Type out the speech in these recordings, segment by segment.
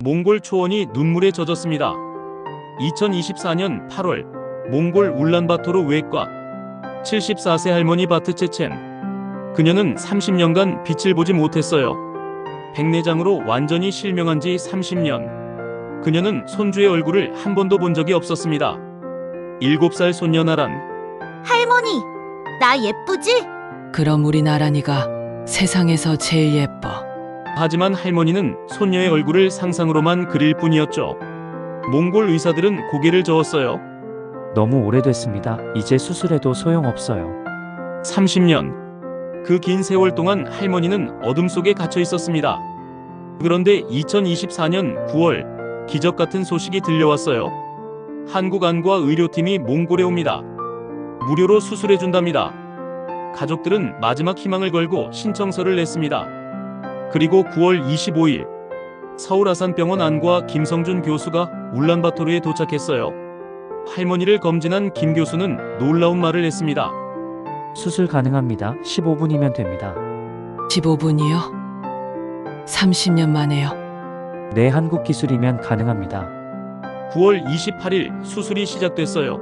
몽골 초원이 눈물에 젖었습니다. 2024년 8월 몽골 울란바토르 외과 74세 할머니 바트체첸. 그녀는 30년간 빛을 보지 못했어요. 백내장으로 완전히 실명한 지 30년. 그녀는 손주의 얼굴을 한 번도 본 적이 없었습니다. 7살 손녀 나란. 할머니, 나 예쁘지? 그럼 우리 나란이가 세상에서 제일 예뻐. 하지만 할머니는 손녀의 얼굴을 상상으로만 그릴 뿐이었죠. 몽골 의사들은 고개를 저었어요. 너무 오래됐습니다. 이제 수술해도 소용없어요. 30년. 그 긴 세월 동안 할머니는 어둠 속에 갇혀 있었습니다. 그런데 2024년 9월 기적 같은 소식이 들려왔어요. 한국안과 의료팀이 몽골에 옵니다. 무료로 수술해 준답니다. 가족들은 마지막 희망을 걸고 신청서를 냈습니다. 그리고 9월 25일 서울 아산병원 안과 김성준 교수가 울란바토르에 도착했어요. 할머니를 검진한 김 교수는 놀라운 말을 했습니다. 수술 가능합니다. 15분이면 됩니다. 15분이요? 30년 만에요. 네, 한국 기술이면 가능합니다. 9월 28일 수술이 시작됐어요.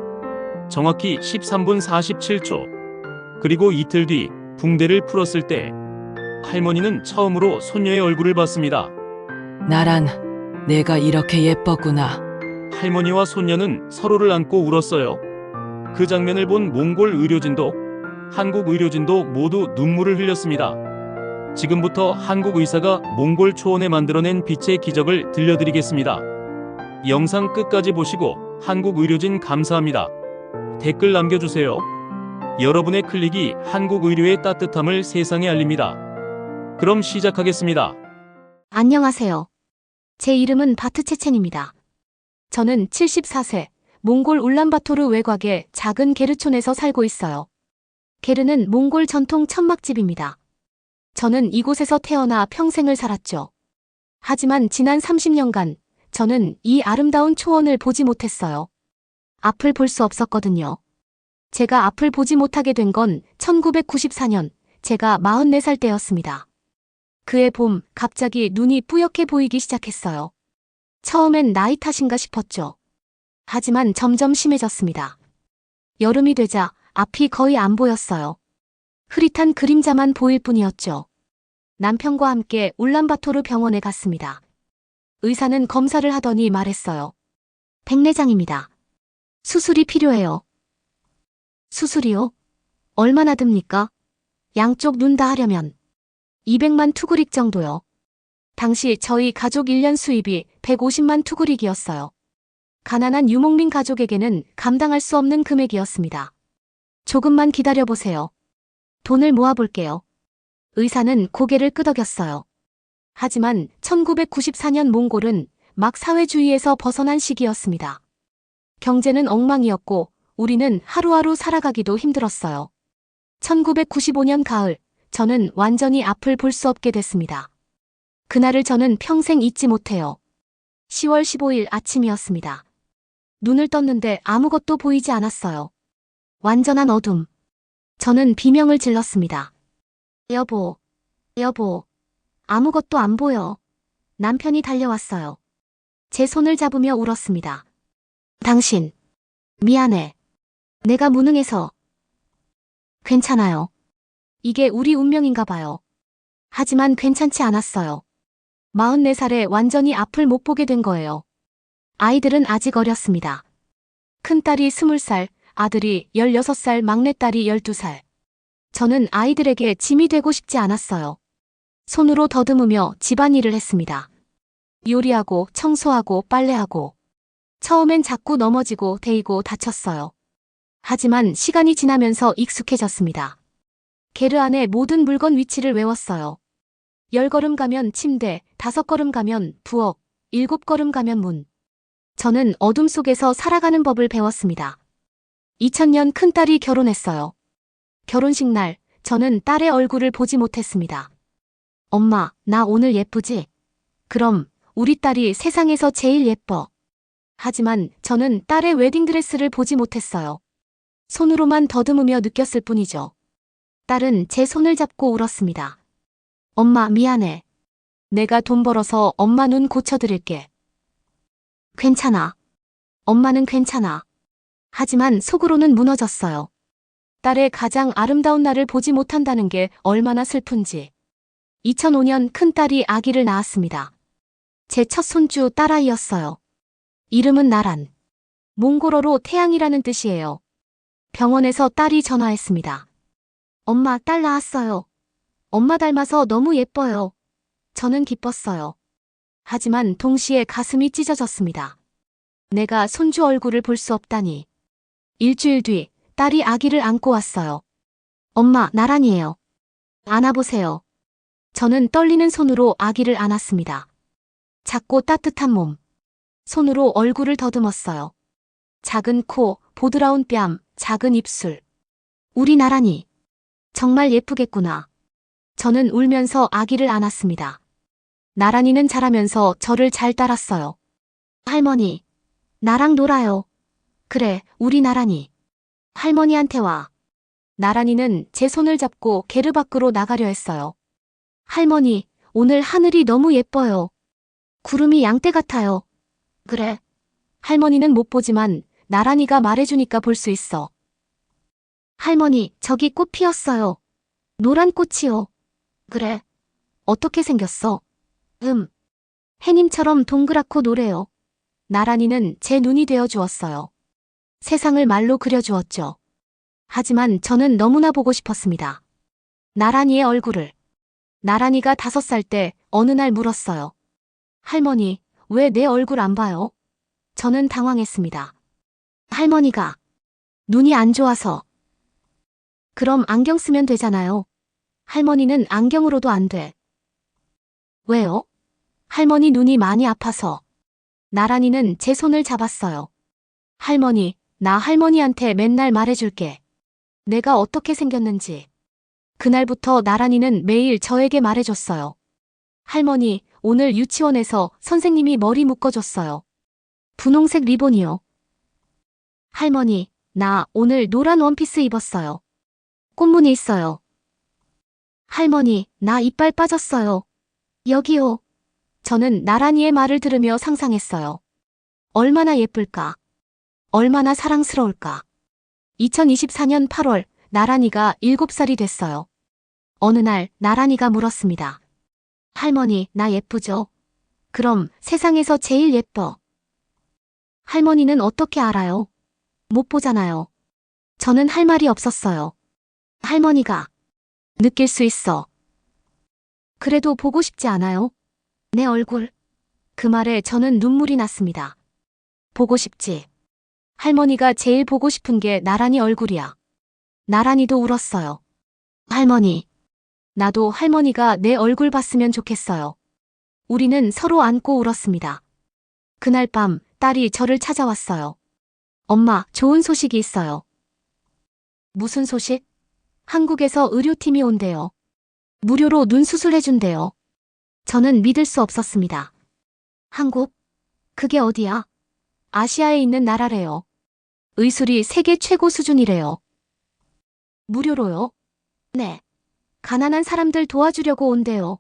정확히 13분 47초. 그리고 이틀 뒤 붕대를 풀었을 때 할머니는 처음으로 손녀의 얼굴을 봤습니다. 나란, 내가 이렇게 예뻤구나. 할머니와 손녀는 서로를 안고 울었어요. 그 장면을 본 몽골 의료진도 한국 의료진도 모두 눈물을 흘렸습니다. 지금부터 한국 의사가 몽골 초원에 만들어낸 빛의 기적을 들려드리겠습니다. 영상 끝까지 보시고 한국 의료진 감사합니다. 댓글 남겨주세요. 여러분의 클릭이 한국 의료의 따뜻함을 세상에 알립니다. 그럼 시작하겠습니다. 안녕하세요. 제 이름은 바트체첸입니다. 저는 74세, 몽골 울란바토르 외곽의 작은 게르촌에서 살고 있어요. 게르는 몽골 전통 천막집입니다. 저는 이곳에서 태어나 평생을 살았죠. 하지만 지난 30년간 저는 이 아름다운 초원을 보지 못했어요. 앞을 볼 수 없었거든요. 제가 앞을 보지 못하게 된 건 1994년 제가 44살 때였습니다. 그해 봄 갑자기 눈이 뿌옇게 보이기 시작했어요. 처음엔 나이 탓인가 싶었죠. 하지만 점점 심해졌습니다. 여름이 되자 앞이 거의 안 보였어요. 흐릿한 그림자만 보일 뿐이었죠. 남편과 함께 울란바토르 병원에 갔습니다. 의사는 검사를 하더니 말했어요. 백내장입니다. 수술이 필요해요. 수술이요? 얼마나 듭니까? 양쪽 눈 다 하려면 200만 투구릭 정도요. 당시 저희 가족 1년 수입이 150만 투구릭이었어요. 가난한 유목민 가족에게는 감당할 수 없는 금액이었습니다. 조금만 기다려보세요. 돈을 모아볼게요. 의사는 고개를 끄덕였어요. 하지만 1994년 몽골은 막 사회주의에서 벗어난 시기였습니다. 경제는 엉망이었고 우리는 하루하루 살아가기도 힘들었어요. 1995년 가을, 저는 완전히 앞을 볼 수 없게 됐습니다. 그날을 저는 평생 잊지 못해요. 10월 15일 아침이었습니다. 눈을 떴는데 아무것도 보이지 않았어요. 완전한 어둠. 저는 비명을 질렀습니다. 여보, 여보, 아무것도 안 보여. 남편이 달려왔어요. 제 손을 잡으며 울었습니다. 당신, 미안해. 내가 무능해서. 괜찮아요. 이게 우리 운명인가 봐요. 하지만 괜찮지 않았어요. 44살에 완전히 앞을 못 보게 된 거예요. 아이들은 아직 어렸습니다. 큰딸이 20살, 아들이 16살, 막내딸이 12살. 저는 아이들에게 짐이 되고 싶지 않았어요. 손으로 더듬으며 집안일을 했습니다. 요리하고 청소하고 빨래하고. 처음엔 자꾸 넘어지고 데이고 다쳤어요. 하지만 시간이 지나면서 익숙해졌습니다. 게르 안에 모든 물건 위치를 외웠어요. 10걸음 가면 침대, 5걸음 가면 부엌, 7걸음 가면 문. 저는 어둠 속에서 살아가는 법을 배웠습니다. 2000년 큰딸이 결혼했어요. 결혼식 날, 저는 딸의 얼굴을 보지 못했습니다. 엄마, 나 오늘 예쁘지? 그럼 우리 딸이 세상에서 제일 예뻐. 하지만 저는 딸의 웨딩드레스를 보지 못했어요. 손으로만 더듬으며 느꼈을 뿐이죠. 딸은 제 손을 잡고 울었습니다. 엄마, 미안해. 내가 돈 벌어서 엄마 눈 고쳐드릴게. 괜찮아. 엄마는 괜찮아. 하지만 속으로는 무너졌어요. 딸의 가장 아름다운 날을 보지 못한다는 게 얼마나 슬픈지. 2005년 큰딸이 아기를 낳았습니다. 제 첫 손주 딸아이였어요. 이름은 나란. 몽골어로 태양이라는 뜻이에요. 병원에서 딸이 전화했습니다. 엄마, 딸 낳았어요. 엄마 닮아서 너무 예뻐요. 저는 기뻤어요. 하지만 동시에 가슴이 찢어졌습니다. 내가 손주 얼굴을 볼 수 없다니. 일주일 뒤 딸이 아기를 안고 왔어요. 엄마, 나란이에요. 안아보세요. 저는 떨리는 손으로 아기를 안았습니다. 작고 따뜻한 몸. 손으로 얼굴을 더듬었어요. 작은 코, 보드라운 뺨, 작은 입술. 우리 나란이. 정말 예쁘겠구나. 저는 울면서 아기를 안았습니다. 나란이는 자라면서 저를 잘 따랐어요. 할머니, 나랑 놀아요. 그래, 우리 나란이. 할머니한테 와. 나란이는 제 손을 잡고 게르 밖으로 나가려 했어요. 할머니, 오늘 하늘이 너무 예뻐요. 구름이 양떼 같아요. 그래. 할머니는 못 보지만 나란이가 말해주니까 볼 수 있어. 할머니, 저기 꽃 피었어요. 노란 꽃이요. 그래. 어떻게 생겼어? 해님처럼 동그랗고 노래요. 나란이는 제 눈이 되어 주었어요. 세상을 말로 그려주었죠. 하지만 저는 너무나 보고 싶었습니다. 나란이의 얼굴을. 나란이가 5살 때 어느 날 물었어요. 할머니, 왜 내 얼굴 안 봐요? 저는 당황했습니다. 할머니가 눈이 안 좋아서. 그럼 안경 쓰면 되잖아요. 할머니는 안경으로도 안 돼. 왜요? 할머니 눈이 많이 아파서. 나란이는 제 손을 잡았어요. 할머니, 나 할머니한테 맨날 말해줄게. 내가 어떻게 생겼는지. 그날부터 나란이는 매일 저에게 말해줬어요. 할머니, 오늘 유치원에서 선생님이 머리 묶어줬어요. 분홍색 리본이요. 할머니, 나 오늘 노란 원피스 입었어요. 꽃무늬 있어요. 할머니, 나 이빨 빠졌어요. 여기요. 저는 나란이의 말을 들으며 상상했어요. 얼마나 예쁠까? 얼마나 사랑스러울까? 2024년 8월, 나란이가 7살이 됐어요. 어느 날, 나란이가 물었습니다. 할머니, 나 예쁘죠? 그럼 세상에서 제일 예뻐. 할머니는 어떻게 알아요? 못 보잖아요. 저는 할 말이 없었어요. 할머니가 느낄 수 있어. 그래도 보고 싶지 않아요? 내 얼굴. 그 말에 저는 눈물이 났습니다. 보고 싶지. 할머니가 제일 보고 싶은 게 나란이 얼굴이야. 나란이도 울었어요. 할머니. 나도 할머니가 내 얼굴 봤으면 좋겠어요. 우리는 서로 안고 울었습니다. 그날 밤 딸이 저를 찾아왔어요. 엄마, 좋은 소식이 있어요. 무슨 소식? 한국에서 의료팀이 온대요. 무료로 눈 수술해준대요. 저는 믿을 수 없었습니다. 한국? 그게 어디야? 아시아에 있는 나라래요. 의술이 세계 최고 수준이래요. 무료로요? 네. 가난한 사람들 도와주려고 온대요.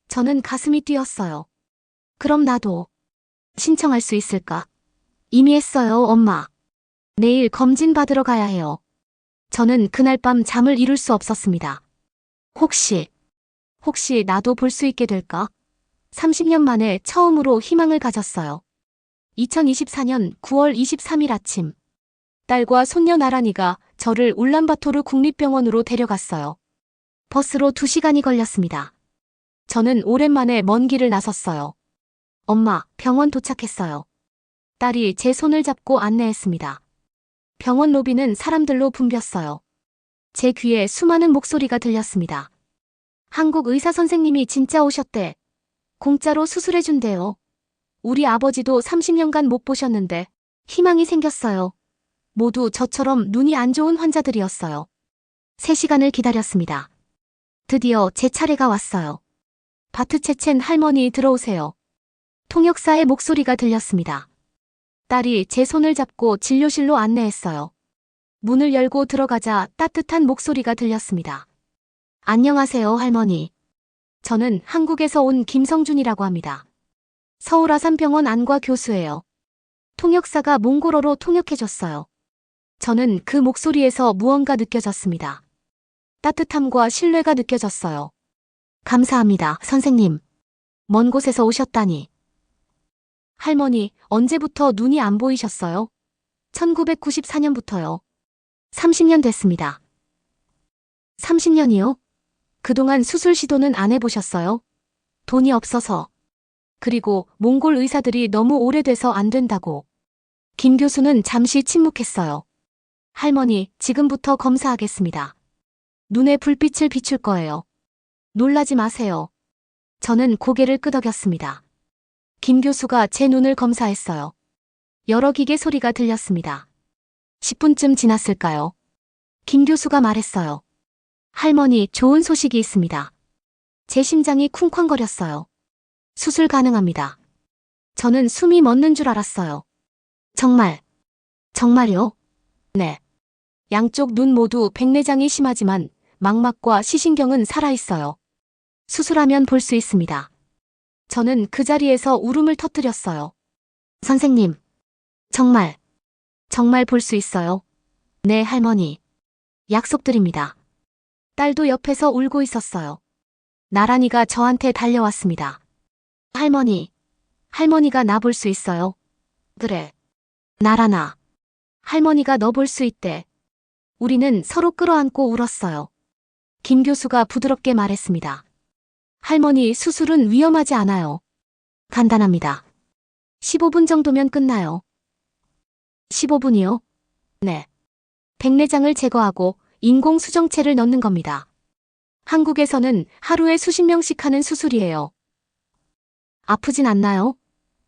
저는 가슴이 뛰었어요. 그럼 나도 신청할 수 있을까? 이미 했어요, 엄마. 내일 검진 받으러 가야 해요. 저는 그날 밤 잠을 이룰 수 없었습니다. 혹시 나도 볼 수 있게 될까? 30년 만에 처음으로 희망을 가졌어요. 2024년 9월 23일 아침. 딸과 손녀 나란이가 저를 울란바토르 국립병원으로 데려갔어요. 버스로 2시간이 걸렸습니다. 저는 오랜만에 먼 길을 나섰어요. 엄마, 병원 도착했어요. 딸이 제 손을 잡고 안내했습니다. 병원 로비는 사람들로 붐볐어요. 제 귀에 수많은 목소리가 들렸습니다. 한국 의사 선생님이 진짜 오셨대. 공짜로 수술해준대요. 우리 아버지도 30년간 못 보셨는데 희망이 생겼어요. 모두 저처럼 눈이 안 좋은 환자들이었어요. 3시간을 기다렸습니다. 드디어 제 차례가 왔어요. 바트체첸 할머니 들어오세요. 통역사의 목소리가 들렸습니다. 딸이 제 손을 잡고 진료실로 안내했어요. 문을 열고 들어가자 따뜻한 목소리가 들렸습니다. 안녕하세요, 할머니. 저는 한국에서 온 김성준이라고 합니다. 서울 아산병원 안과 교수예요. 통역사가 몽골어로 통역해줬어요. 저는 그 목소리에서 무언가 느껴졌습니다. 따뜻함과 신뢰가 느껴졌어요. 감사합니다, 선생님. 먼 곳에서 오셨다니. 할머니, 언제부터 눈이 안 보이셨어요? 1994년부터요. 30년 됐습니다. 30년이요? 그동안 수술 시도는 안 해보셨어요? 돈이 없어서. 그리고 몽골 의사들이 너무 오래돼서 안 된다고. 김 교수는 잠시 침묵했어요. 할머니, 지금부터 검사하겠습니다. 눈에 불빛을 비출 거예요. 놀라지 마세요. 저는 고개를 끄덕였습니다. 김 교수가 제 눈을 검사했어요. 여러 기계 소리가 들렸습니다. 10분쯤 지났을까요? 김 교수가 말했어요. 할머니, 좋은 소식이 있습니다. 제 심장이 쿵쾅거렸어요. 수술 가능합니다. 저는 숨이 멎는 줄 알았어요. 정말요? 네. 양쪽 눈 모두 백내장이 심하지만 망막과 시신경은 살아있어요. 수술하면 볼 수 있습니다. 저는 그 자리에서 울음을 터뜨렸어요. 선생님, 정말 볼 수 있어요? 네, 할머니. 약속드립니다. 딸도 옆에서 울고 있었어요. 나란이가 저한테 달려왔습니다. 할머니가 나 볼 수 있어요? 그래. 나란아. 할머니가 너 볼 수 있대. 우리는 서로 끌어안고 울었어요. 김 교수가 부드럽게 말했습니다. 할머니, 수술은 위험하지 않아요. 간단합니다. 15분 정도면 끝나요. 15분이요? 네. 백내장을 제거하고 인공 수정체를 넣는 겁니다. 한국에서는 하루에 수십 명씩 하는 수술이에요. 아프진 않나요?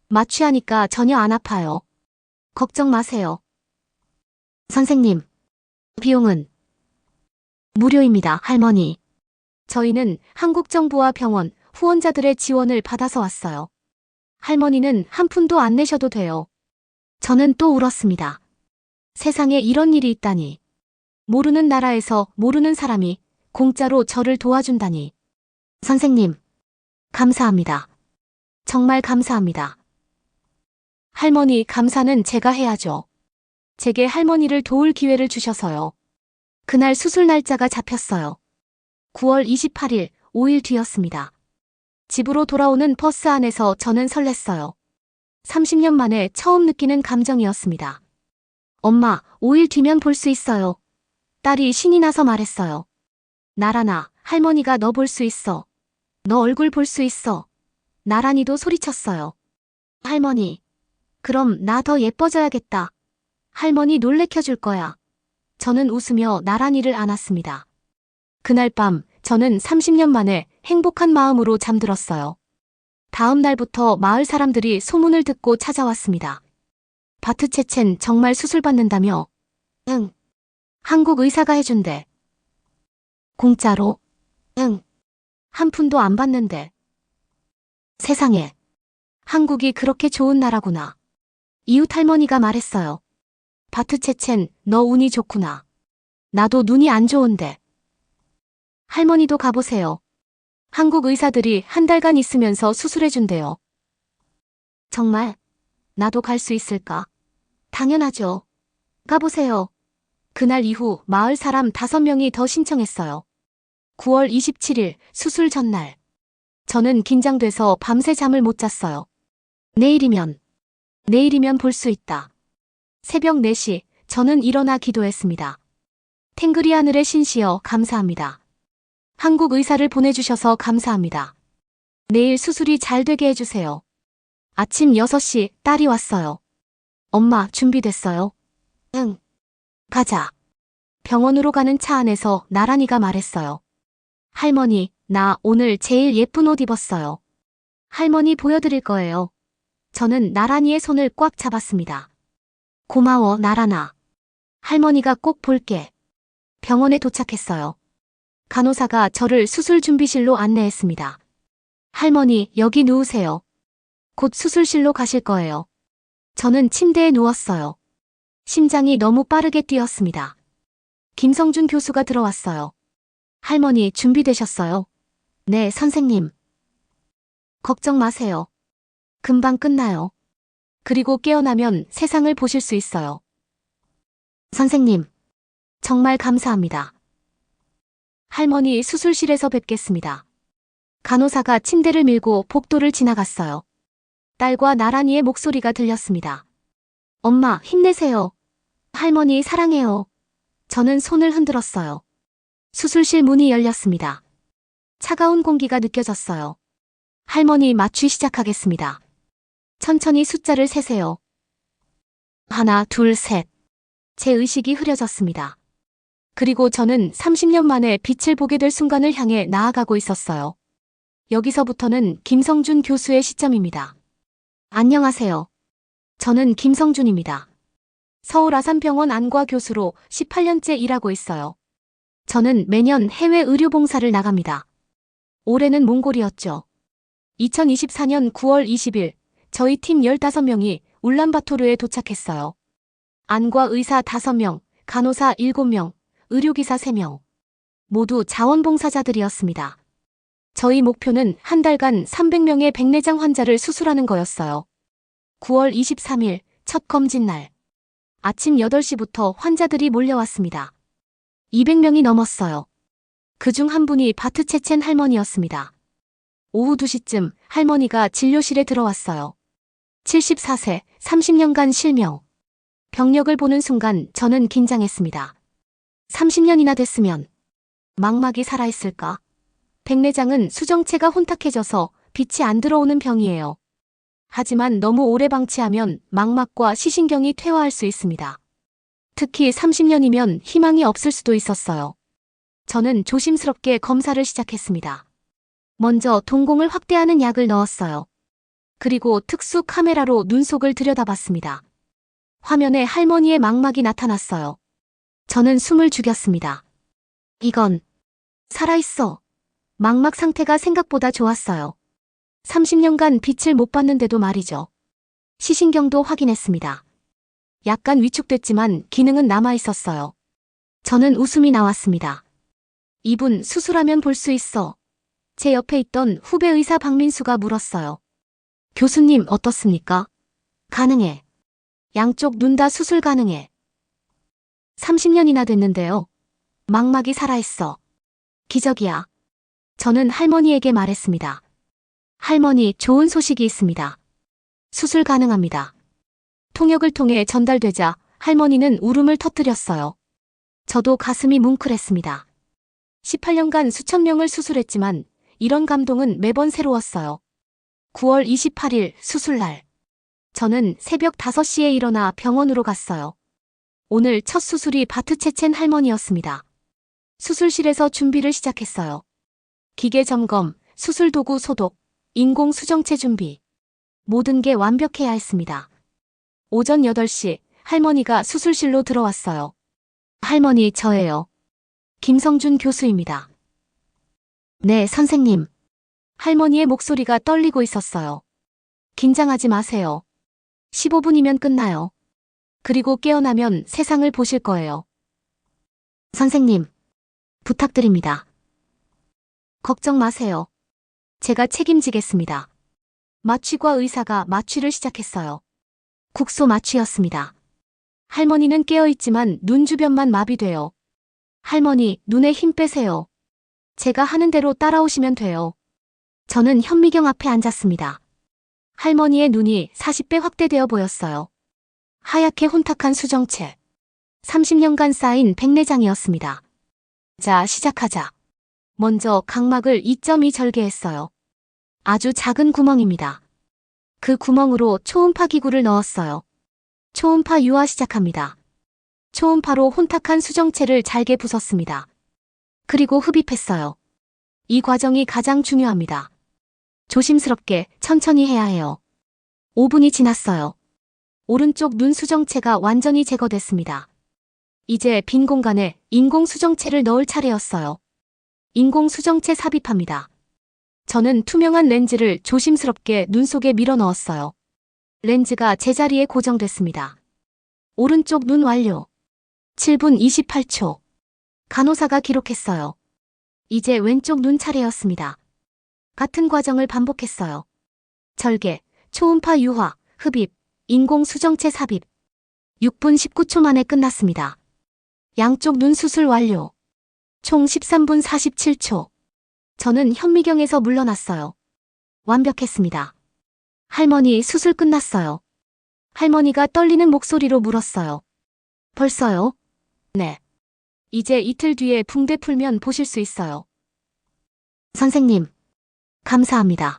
마취하니까 전혀 안 아파요. 걱정 마세요. 선생님, 비용은 무료입니다, 할머니. 저희는 한국 정부와 병원, 후원자들의 지원을 받아서 왔어요. 할머니는 한 푼도 안 내셔도 돼요. 저는 또 울었습니다. 세상에 이런 일이 있다니. 모르는 나라에서 모르는 사람이 공짜로 저를 도와준다니. 선생님, 감사합니다. 정말 감사합니다. 할머니, 감사는 제가 해야죠. 제게 할머니를 도울 기회를 주셔서요. 그날 수술 날짜가 잡혔어요. 9월 28일, 5일 뒤였습니다. 집으로 돌아오는 버스 안에서 저는 설렜어요. 30년 만에 처음 느끼는 감정이었습니다. 엄마, 5일 뒤면 볼 수 있어요. 딸이 신이 나서 말했어요. 나란아, 할머니가 너 볼 수 있어. 너 얼굴 볼 수 있어. 나란이도 소리쳤어요. 할머니, 그럼 나 더 예뻐져야겠다. 할머니 놀래켜줄 거야. 저는 웃으며 나란이를 안았습니다. 그날 밤 저는 30년 만에 행복한 마음으로 잠들었어요. 다음 날부터 마을 사람들이 소문을 듣고 찾아왔습니다. 바트 체첸 정말 수술 받는다며? 응. 한국 의사가 해준대. 공짜로? 응. 한 푼도 안 받는데. 세상에. 한국이 그렇게 좋은 나라구나. 이웃 할머니가 말했어요. 바트 체첸, 너 운이 좋구나. 나도 눈이 안 좋은데. 할머니도 가보세요. 한국 의사들이 한 달간 있으면서 수술해준대요. 정말? 나도 갈 수 있을까? 당연하죠. 가보세요. 그날 이후 마을 사람 5명이 더 신청했어요. 9월 27일 수술 전날. 저는 긴장돼서 밤새 잠을 못 잤어요. 내일이면 볼 수 있다. 새벽 4시 저는 일어나 기도했습니다. 탱그리 하늘의 신시여 감사합니다. 한국 의사를 보내주셔서 감사합니다. 내일 수술이 잘 되게 해주세요. 아침 6시 딸이 왔어요. 엄마 준비됐어요? 응. 가자. 병원으로 가는 차 안에서 나란이가 말했어요. 할머니, 나 오늘 제일 예쁜 옷 입었어요. 할머니 보여드릴 거예요. 저는 나란이의 손을 꽉 잡았습니다. 고마워, 나란아. 할머니가 꼭 볼게. 병원에 도착했어요. 간호사가 저를 수술 준비실로 안내했습니다. 할머니, 여기 누우세요. 곧 수술실로 가실 거예요. 저는 침대에 누웠어요. 심장이 너무 빠르게 뛰었습니다. 김성준 교수가 들어왔어요. 할머니, 준비되셨어요? 네, 선생님. 걱정 마세요. 금방 끝나요. 그리고 깨어나면 세상을 보실 수 있어요. 선생님, 정말 감사합니다. 할머니 수술실에서 뵙겠습니다. 간호사가 침대를 밀고 복도를 지나갔어요. 딸과 나란히의 목소리가 들렸습니다. 엄마, 힘내세요. 할머니 사랑해요. 저는 손을 흔들었어요. 수술실 문이 열렸습니다. 차가운 공기가 느껴졌어요. 할머니 마취 시작하겠습니다. 천천히 숫자를 세세요. 하나, 둘, 셋. 제 의식이 흐려졌습니다. 그리고 저는 30년 만에 빛을 보게 될 순간을 향해 나아가고 있었어요. 여기서부터는 김성준 교수의 시점입니다. 안녕하세요. 저는 김성준입니다. 서울 아산병원 안과 교수로 18년째 일하고 있어요. 저는 매년 해외 의료봉사를 나갑니다. 올해는 몽골이었죠. 2024년 9월 20일, 저희 팀 15명이 울란바토르에 도착했어요. 안과 의사 5명, 간호사 7명, 의료기사 3명. 모두 자원봉사자들이었습니다. 저희 목표는 한 달간 300명의 백내장 환자를 수술하는 거였어요. 9월 23일, 첫 검진 날. 아침 8시부터 환자들이 몰려왔습니다. 200명이 넘었어요. 그중 한 분이 바트 체첸 할머니였습니다. 오후 2시쯤 할머니가 진료실에 들어왔어요. 74세, 30년간 실명. 병력을 보는 순간 저는 긴장했습니다. 30년이나 됐으면 망막이 살아있을까? 백내장은 수정체가 혼탁해져서 빛이 안 들어오는 병이에요. 하지만 너무 오래 방치하면 망막과 시신경이 퇴화할 수 있습니다. 특히 30년이면 희망이 없을 수도 있었어요. 저는 조심스럽게 검사를 시작했습니다. 먼저 동공을 확대하는 약을 넣었어요. 그리고 특수 카메라로 눈 속을 들여다봤습니다. 화면에 할머니의 망막이 나타났어요. 저는 숨을 죽였습니다. 이건 살아있어. 망막 상태가 생각보다 좋았어요. 30년간 빛을 못 봤는데도 말이죠. 시신경도 확인했습니다. 약간 위축됐지만 기능은 남아있었어요. 저는 웃음이 나왔습니다. 이분 수술하면 볼 수 있어. 제 옆에 있던 후배 의사 박민수가 물었어요. 교수님 어떻습니까? 가능해. 양쪽 눈 다 수술 가능해. 30년이나 됐는데요. 망막이 살아있어. 기적이야. 저는 할머니에게 말했습니다. 할머니, 좋은 소식이 있습니다. 수술 가능합니다. 통역을 통해 전달되자 할머니는 울음을 터뜨렸어요. 저도 가슴이 뭉클했습니다. 18년간 수천 명을 수술했지만 이런 감동은 매번 새로웠어요. 9월 28일 수술날. 저는 새벽 5시에 일어나 병원으로 갔어요. 오늘 첫 수술이 바트 체첸 할머니였습니다. 수술실에서 준비를 시작했어요. 기계 점검, 수술 도구 소독, 인공 수정체 준비. 모든 게 완벽해야 했습니다. 오전 8시 할머니가 수술실로 들어왔어요. 할머니, 저예요. 김성준 교수입니다. 네, 선생님. 할머니의 목소리가 떨리고 있었어요. 긴장하지 마세요. 15분이면 끝나요. 그리고 깨어나면 세상을 보실 거예요. 선생님, 부탁드립니다. 걱정 마세요. 제가 책임지겠습니다. 마취과 의사가 마취를 시작했어요. 국소 마취였습니다. 할머니는 깨어있지만 눈 주변만 마비돼요. 할머니, 눈에 힘 빼세요. 제가 하는 대로 따라오시면 돼요. 저는 현미경 앞에 앉았습니다. 할머니의 눈이 40배 확대되어 보였어요. 하얗게 혼탁한 수정체. 30년간 쌓인 백내장이었습니다. 자, 시작하자. 먼저 각막을 2.2 절개했어요. 아주 작은 구멍입니다. 그 구멍으로 초음파 기구를 넣었어요. 초음파 유화 시작합니다. 초음파로 혼탁한 수정체를 잘게 부쉈습니다. 그리고 흡입했어요. 이 과정이 가장 중요합니다. 조심스럽게 천천히 해야 해요. 5분이 지났어요. 오른쪽 눈 수정체가 완전히 제거됐습니다. 이제 빈 공간에 인공 수정체를 넣을 차례였어요. 인공 수정체 삽입합니다. 저는 투명한 렌즈를 조심스럽게 눈 속에 밀어 넣었어요. 렌즈가 제자리에 고정됐습니다. 오른쪽 눈 완료. 7분 28초. 간호사가 기록했어요. 이제 왼쪽 눈 차례였습니다. 같은 과정을 반복했어요. 절개, 초음파 유화, 흡입, 인공수정체 삽입. 6분 19초 만에 끝났습니다. 양쪽 눈 수술 완료. 총 13분 47초. 저는 현미경에서 물러났어요. 완벽했습니다. 할머니, 수술 끝났어요. 할머니가 떨리는 목소리로 물었어요. 벌써요? 네. 이제 이틀 뒤에 붕대 풀면 보실 수 있어요. 선생님, 감사합니다.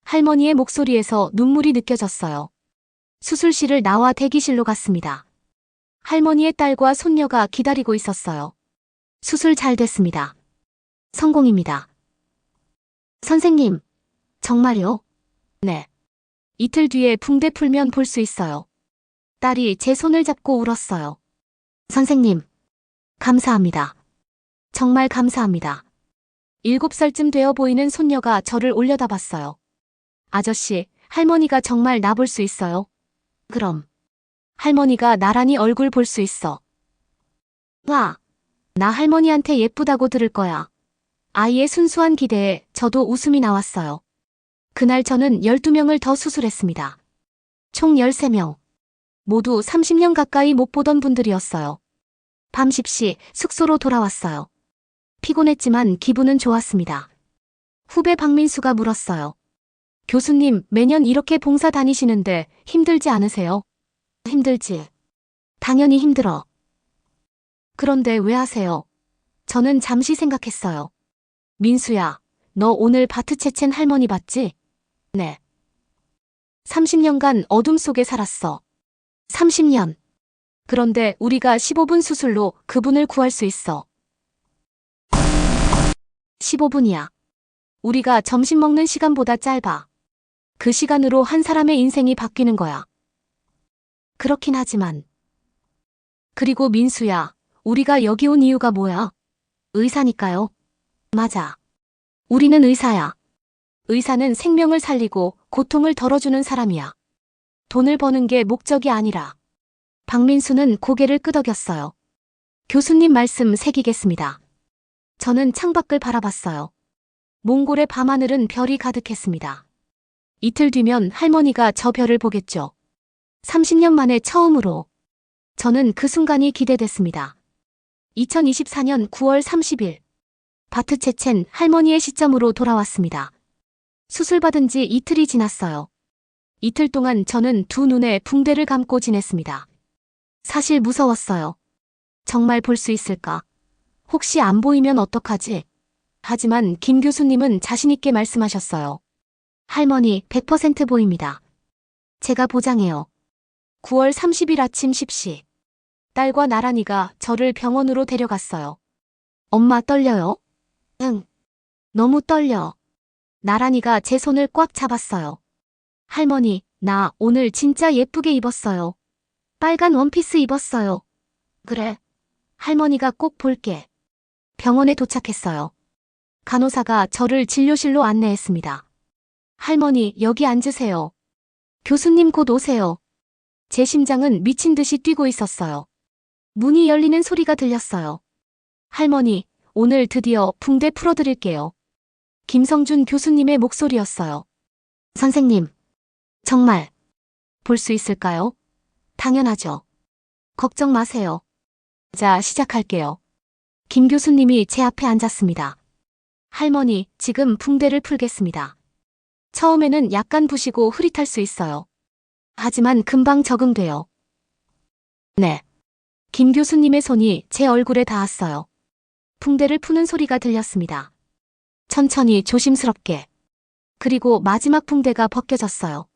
할머니의 목소리에서 눈물이 느껴졌어요. 수술실을 나와 대기실로 갔습니다. 할머니의 딸과 손녀가 기다리고 있었어요. 수술 잘 됐습니다. 성공입니다. 선생님, 정말요? 네. 이틀 뒤에 붕대 풀면 볼 수 있어요. 딸이 제 손을 잡고 울었어요. 선생님, 감사합니다. 정말 감사합니다. 7살쯤 되어 보이는 손녀가 저를 올려다봤어요. 아저씨, 할머니가 정말 나 볼 수 있어요? 그럼. 할머니가 나란히 얼굴 볼 수 있어. 와, 나 할머니한테 예쁘다고 들을 거야. 아이의 순수한 기대에 저도 웃음이 나왔어요. 그날 저는 12명을 더 수술했습니다. 총 13명. 모두 30년 가까이 못 보던 분들이었어요. 밤 10시 숙소로 돌아왔어요. 피곤했지만 기분은 좋았습니다. 후배 박민수가 물었어요. 교수님, 매년 이렇게 봉사 다니시는데 힘들지 않으세요? 힘들지. 당연히 힘들어. 그런데 왜 하세요? 저는 잠시 생각했어요. 민수야, 너 오늘 바트체첸 할머니 봤지? 네. 30년간 어둠 속에 살았어. 30년. 그런데 우리가 15분 수술로 그분을 구할 수 있어. 15분이야. 우리가 점심 먹는 시간보다 짧아. 그 시간으로 한 사람의 인생이 바뀌는 거야. 그렇긴 하지만. 그리고 민수야, 우리가 여기 온 이유가 뭐야? 의사니까요. 맞아. 우리는 의사야. 의사는 생명을 살리고 고통을 덜어주는 사람이야. 돈을 버는 게 목적이 아니라. 박민수는 고개를 끄덕였어요. 교수님 말씀 새기겠습니다. 저는 창밖을 바라봤어요. 몽골의 밤하늘은 별이 가득했습니다. 이틀 뒤면 할머니가 저 별을 보겠죠. 30년 만에 처음으로. 저는 그 순간이 기대됐습니다. 2024년 9월 30일. 바트체첸 할머니의 시점으로 돌아왔습니다. 수술받은 지 이틀이 지났어요. 이틀 동안 저는 두 눈에 붕대를 감고 지냈습니다. 사실 무서웠어요. 정말 볼 수 있을까? 혹시 안 보이면 어떡하지? 하지만 김 교수님은 자신있게 말씀하셨어요. 할머니 100% 보입니다. 제가 보장해요. 9월 30일 아침 10시. 딸과 나란이가 저를 병원으로 데려갔어요. 엄마 떨려요? 응. 너무 떨려. 나란이가 제 손을 꽉 잡았어요. 할머니, 나 오늘 진짜 예쁘게 입었어요. 빨간 원피스 입었어요. 그래. 할머니가 꼭 볼게. 병원에 도착했어요. 간호사가 저를 진료실로 안내했습니다. 할머니, 여기 앉으세요. 교수님 곧 오세요. 제 심장은 미친 듯이 뛰고 있었어요. 문이 열리는 소리가 들렸어요. 할머니, 오늘 드디어 붕대 풀어드릴게요. 김성준 교수님의 목소리였어요. 선생님, 정말 볼 수 있을까요? 당연하죠. 걱정 마세요. 자, 시작할게요. 김 교수님이 제 앞에 앉았습니다. 할머니, 지금 붕대를 풀겠습니다. 처음에는 약간 부시고 흐릿할 수 있어요. 하지만 금방 적응돼요. 네. 김 교수님의 손이 제 얼굴에 닿았어요. 붕대를 푸는 소리가 들렸습니다. 천천히 조심스럽게. 그리고 마지막 붕대가 벗겨졌어요.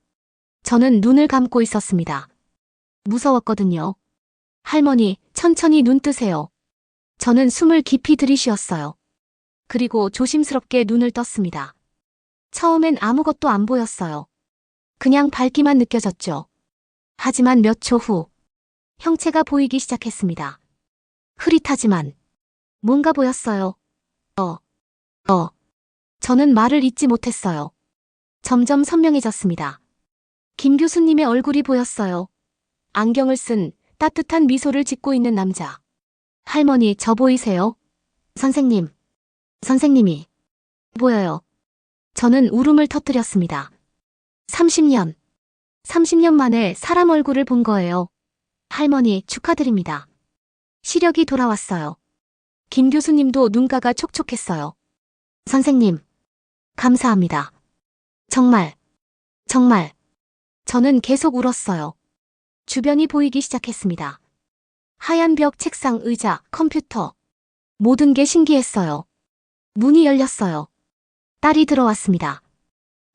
저는 눈을 감고 있었습니다. 무서웠거든요. 할머니, 천천히 눈 뜨세요. 저는 숨을 깊이 들이쉬었어요. 그리고 조심스럽게 눈을 떴습니다. 처음엔 아무것도 안 보였어요. 그냥 밝기만 느껴졌죠. 하지만 몇 초 후, 형체가 보이기 시작했습니다. 흐릿하지만 뭔가 보였어요. 저는 말을 잇지 못했어요. 점점 선명해졌습니다. 김 교수님의 얼굴이 보였어요. 안경을 쓴 따뜻한 미소를 짓고 있는 남자. 할머니, 저 보이세요? 선생님이 보여요. 저는 울음을 터뜨렸습니다. 30년. 30년 만에 사람 얼굴을 본 거예요. 할머니 축하드립니다. 시력이 돌아왔어요. 김 교수님도 눈가가 촉촉했어요. 선생님, 감사합니다. 정말. 저는 계속 울었어요. 주변이 보이기 시작했습니다. 하얀 벽, 책상, 의자, 컴퓨터. 모든 게 신기했어요. 문이 열렸어요. 딸이 들어왔습니다.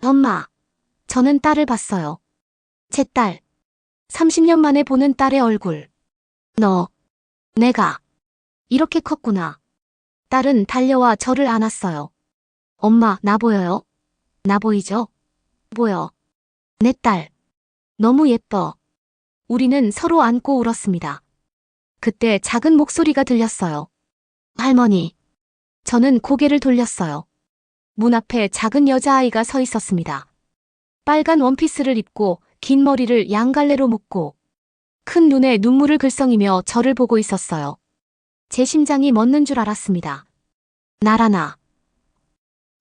엄마, 저는 딸을 봤어요. 제 딸. 30년 만에 보는 딸의 얼굴. 내가 이렇게 컸구나. 딸은 달려와 저를 안았어요. 엄마, 나 보여요? 나 보이죠? 보여. 내 딸. 너무 예뻐. 우리는 서로 안고 울었습니다. 그때 작은 목소리가 들렸어요. 할머니. 저는 고개를 돌렸어요. 문 앞에 작은 여자아이가 서 있었습니다. 빨간 원피스를 입고 긴 머리를 양갈래로 묶고 큰 눈에 눈물을 글썽이며 저를 보고 있었어요. 제 심장이 멎는 줄 알았습니다. 나란아.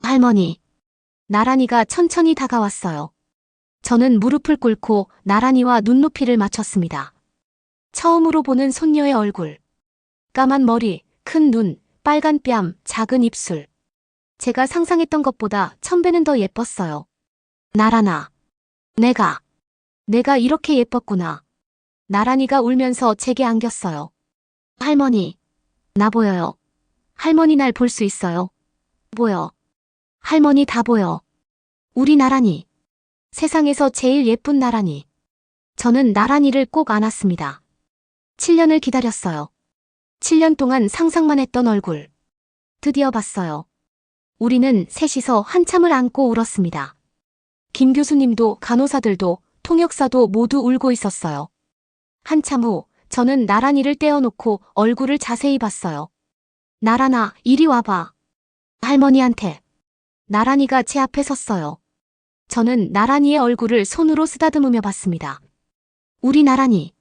할머니. 나란이가 천천히 다가왔어요. 저는 무릎을 꿇고 나란이와 눈높이를 맞췄습니다. 처음으로 보는 손녀의 얼굴. 까만 머리, 큰 눈, 빨간 뺨, 작은 입술. 제가 상상했던 것보다 1000배는 더 예뻤어요. 나란아. 내가 이렇게 예뻤구나. 나란이가 울면서 제게 안겼어요. 할머니. 나 보여요. 할머니 날 볼 수 있어요. 보여. 할머니 다 보여. 우리 나란이. 세상에서 제일 예쁜 나란이. 저는 나란이를 꼭 안았습니다. 7년을 기다렸어요. 7년 동안 상상만 했던 얼굴. 드디어 봤어요. 우리는 셋이서 한참을 안고 울었습니다. 김 교수님도 간호사들도 통역사도 모두 울고 있었어요. 한참 후 저는 나란이를 떼어놓고 얼굴을 자세히 봤어요. 나란아, 이리 와봐. 할머니한테. 나란이가 제 앞에 섰어요. 저는 나란이의 얼굴을 손으로 쓰다듬으며 봤습니다. 우리 나란이.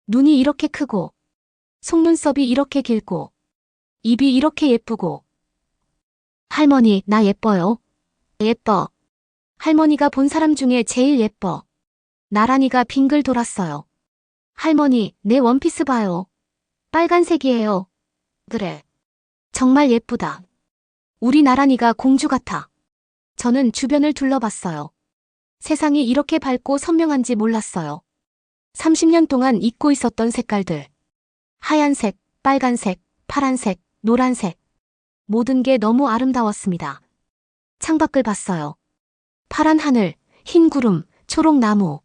눈이 이렇게 크고, 속눈썹이 이렇게 길고, 입이 이렇게 예쁘고. 할머니, 나 예뻐요? 예뻐. 할머니가 본 사람 중에 제일 예뻐. 나란이가 빙글 돌았어요. 할머니, 내 원피스 봐요. 빨간색이에요. 그래. 정말 예쁘다. 우리 나란이가 공주 같아. 저는 주변을 둘러봤어요. 세상이 이렇게 밝고 선명한지 몰랐어요. 30년 동안 잊고 있었던 색깔들. 하얀색, 빨간색, 파란색, 노란색. 모든 게 너무 아름다웠습니다. 창밖을 봤어요. 파란 하늘, 흰 구름, 초록 나무.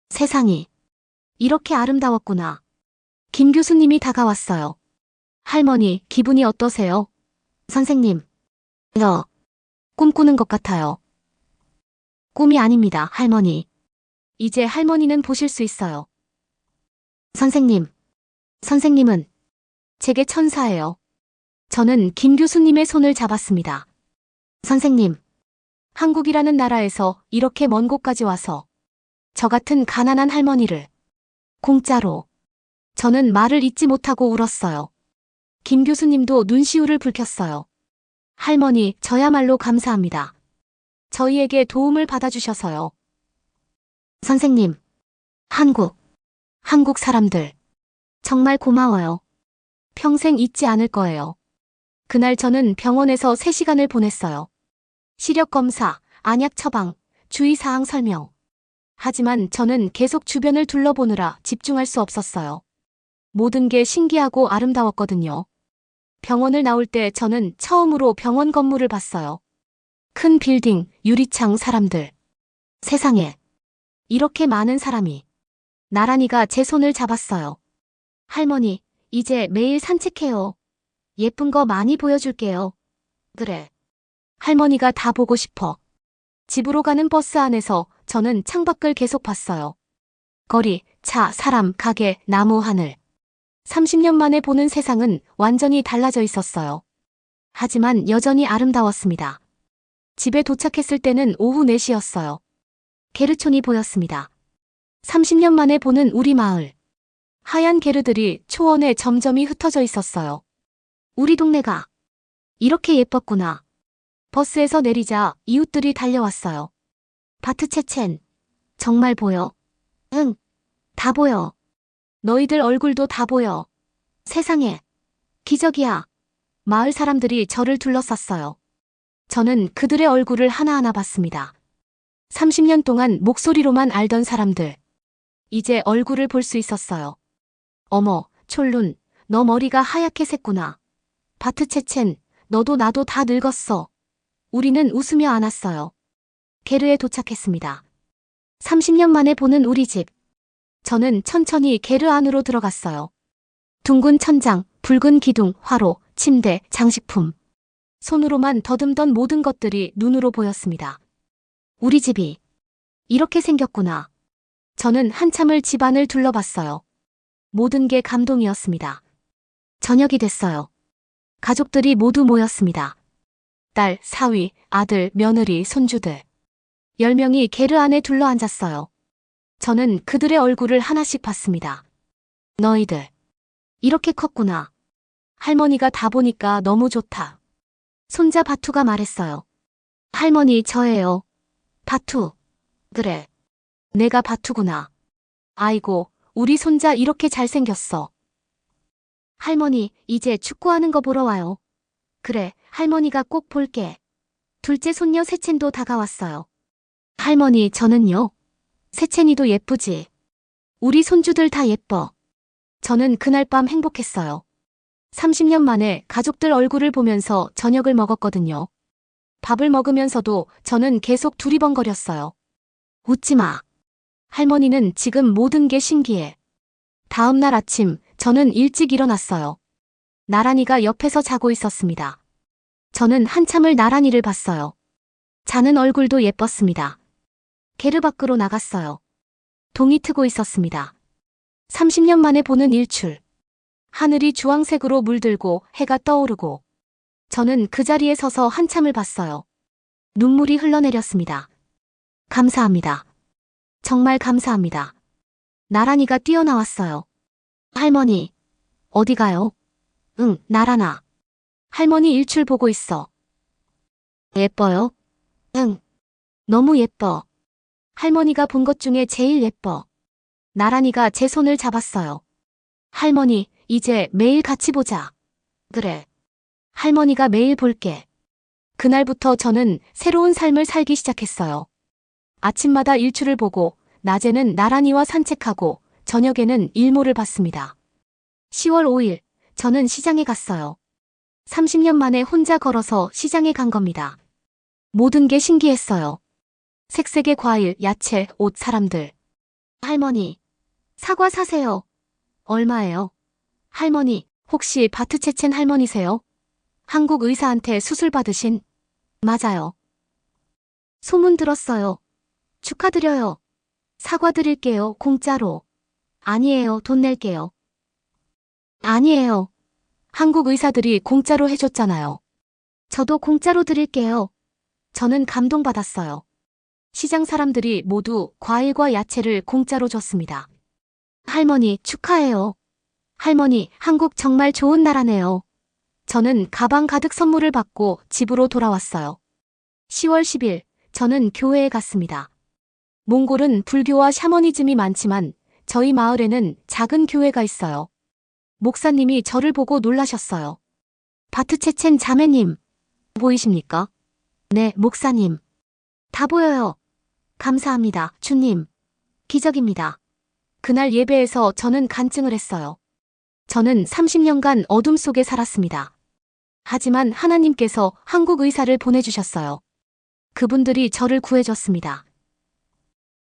세상이 이렇게 아름다웠구나. 김 교수님이 다가왔어요. 할머니, 기분이 어떠세요? 선생님. 꿈꾸는 것 같아요. 꿈이 아닙니다, 할머니. 이제 할머니는 보실 수 있어요. 선생님. 선생님은 제게 천사예요. 저는 김 교수님의 손을 잡았습니다. 선생님. 한국이라는 나라에서 이렇게 먼 곳까지 와서 저 같은 가난한 할머니를 공짜로. 저는 말을 잇지 못하고 울었어요. 김 교수님도 눈시울을 붉혔어요. 할머니, 저야말로 감사합니다. 저희에게 도움을 받아주셔서요. 선생님, 한국 사람들, 정말 고마워요. 평생 잊지 않을 거예요. 그날 저는 병원에서 3시간을 보냈어요. 시력 검사, 안약 처방, 주의사항 설명. 하지만 저는 계속 주변을 둘러보느라 집중할 수 없었어요. 모든 게 신기하고 아름다웠거든요. 병원을 나올 때 저는 처음으로 병원 건물을 봤어요. 큰 빌딩, 유리창, 사람들. 세상에. 이렇게 많은 사람이. 나란이가 제 손을 잡았어요. 할머니, 이제 매일 산책해요. 예쁜 거 많이 보여줄게요. 그래. 할머니가 다 보고 싶어. 집으로 가는 버스 안에서 저는 창밖을 계속 봤어요. 거리, 차, 사람, 가게, 나무, 하늘. 30년 만에 보는 세상은 완전히 달라져 있었어요. 하지만 여전히 아름다웠습니다. 집에 도착했을 때는 오후 4시였어요. 게르촌이 보였습니다. 30년 만에 보는 우리 마을. 하얀 게르들이 초원에 점점이 흩어져 있었어요. 우리 동네가 이렇게 예뻤구나. 버스에서 내리자 이웃들이 달려왔어요. 바트 체첸. 정말 보여. 응, 다 보여. 너희들 얼굴도 다 보여. 세상에, 기적이야. 마을 사람들이 저를 둘러쌌어요. 저는 그들의 얼굴을 하나하나 봤습니다. 30년 동안 목소리로만 알던 사람들. 이제 얼굴을 볼 수 있었어요. 어머, 촐룬, 너 머리가 하얗게 샜구나. 바트체첸, 너도 나도 다 늙었어. 우리는 웃으며 안았어요. 게르에 도착했습니다. 30년 만에 보는 우리 집. 저는 천천히 게르 안으로 들어갔어요. 둥근 천장, 붉은 기둥, 화로, 침대, 장식품. 손으로만 더듬던 모든 것들이 눈으로 보였습니다. 우리 집이 이렇게 생겼구나. 저는 한참을 집안을 둘러봤어요. 모든 게 감동이었습니다. 저녁이 됐어요. 가족들이 모두 모였습니다. 딸, 사위, 아들, 며느리, 손주들. 10명이 게르 안에 둘러앉았어요. 저는 그들의 얼굴을 하나씩 봤습니다. 너희들, 이렇게 컸구나. 할머니가 다 보니까 너무 좋다. 손자 바투가 말했어요. 할머니, 저예요. 바투. 그래. 내가 바투구나. 아이고, 우리 손자 이렇게 잘생겼어. 할머니, 이제 축구하는 거 보러 와요. 그래, 할머니가 꼭 볼게. 둘째 손녀 세첸도 다가왔어요. 할머니, 저는요. 세첸이도 예쁘지. 우리 손주들 다 예뻐. 저는 그날 밤 행복했어요. 30년 만에 가족들 얼굴을 보면서 저녁을 먹었거든요. 밥을 먹으면서도 저는 계속 두리번거렸어요. 웃지 마. 할머니는 지금 모든 게 신기해. 다음 날 아침, 저는 일찍 일어났어요. 나란이가 옆에서 자고 있었습니다. 저는 한참을 나란이를 봤어요. 자는 얼굴도 예뻤습니다. 게르 밖으로 나갔어요. 동이 트고 있었습니다. 30년 만에 보는 일출. 하늘이 주황색으로 물들고 해가 떠오르고 저는 그 자리에 서서 한참을 봤어요. 눈물이 흘러내렸습니다. 감사합니다. 정말 감사합니다. 나란이가 뛰어나왔어요. 할머니, 어디 가요? 응, 나란아. 할머니 일출 보고 있어. 예뻐요? 응. 너무 예뻐. 할머니가 본 것 중에 제일 예뻐. 나란이가 제 손을 잡았어요. 할머니, 이제 매일 같이 보자. 그래. 할머니가 매일 볼게. 그날부터 저는 새로운 삶을 살기 시작했어요. 아침마다 일출을 보고, 낮에는 나란이와 산책하고, 저녁에는 일몰을 봤습니다. 10월 5일, 저는 시장에 갔어요. 30년 만에 혼자 걸어서 시장에 간 겁니다. 모든 게 신기했어요. 색색의 과일, 야채, 옷, 사람들. 할머니, 사과 사세요. 얼마예요? 할머니, 혹시 바트체첸 할머니세요? 한국 의사한테 수술 받으신? 맞아요. 소문 들었어요. 축하드려요. 사과 드릴게요, 공짜로. 아니에요, 돈 낼게요. 아니에요. 한국 의사들이 공짜로 해줬잖아요. 저도 공짜로 드릴게요. 저는 감동받았어요. 시장 사람들이 모두 과일과 야채를 공짜로 줬습니다. 할머니, 축하해요. 할머니, 한국 정말 좋은 나라네요. 저는 가방 가득 선물을 받고 집으로 돌아왔어요. 10월 10일, 저는 교회에 갔습니다. 몽골은 불교와 샤머니즘이 많지만 저희 마을에는 작은 교회가 있어요. 목사님이 저를 보고 놀라셨어요. 바트체첸 자매님, 보이십니까? 네, 목사님. 다 보여요. 감사합니다, 주님. 기적입니다. 그날 예배에서 저는 간증을 했어요. 저는 30년간 어둠 속에 살았습니다. 하지만 하나님께서 한국 의사를 보내주셨어요. 그분들이 저를 구해줬습니다.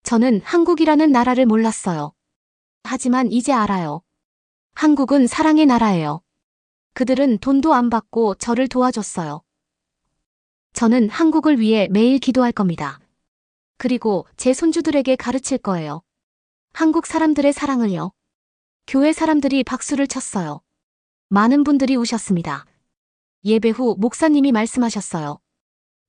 저는 한국이라는 나라를 몰랐어요. 하지만 이제 알아요. 한국은 사랑의 나라예요. 그들은 돈도 안 받고 저를 도와줬어요. 저는 한국을 위해 매일 기도할 겁니다. 그리고 제 손주들에게 가르칠 거예요. 한국 사람들의 사랑을요. 교회 사람들이 박수를 쳤어요. 많은 분들이 우셨습니다. 예배 후 목사님이 말씀하셨어요.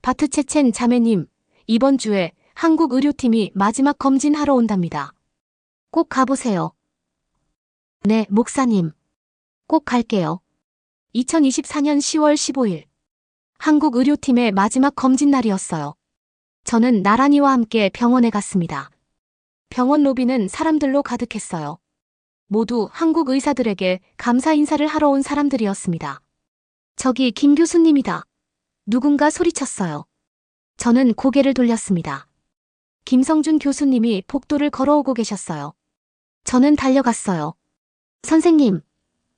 바트체첸 자매님, 이번 주에 한국 의료팀이 마지막 검진하러 온답니다. 꼭 가보세요. 네, 목사님. 꼭 갈게요. 2024년 10월 15일. 한국 의료팀의 마지막 검진 날이었어요. 저는 나란이와 함께 병원에 갔습니다. 병원 로비는 사람들로 가득했어요. 모두 한국 의사들에게 감사 인사를 하러 온 사람들이었습니다. 저기 김 교수님이다. 누군가 소리쳤어요. 저는 고개를 돌렸습니다. 김성준 교수님이 복도를 걸어오고 계셨어요. 저는 달려갔어요. 선생님.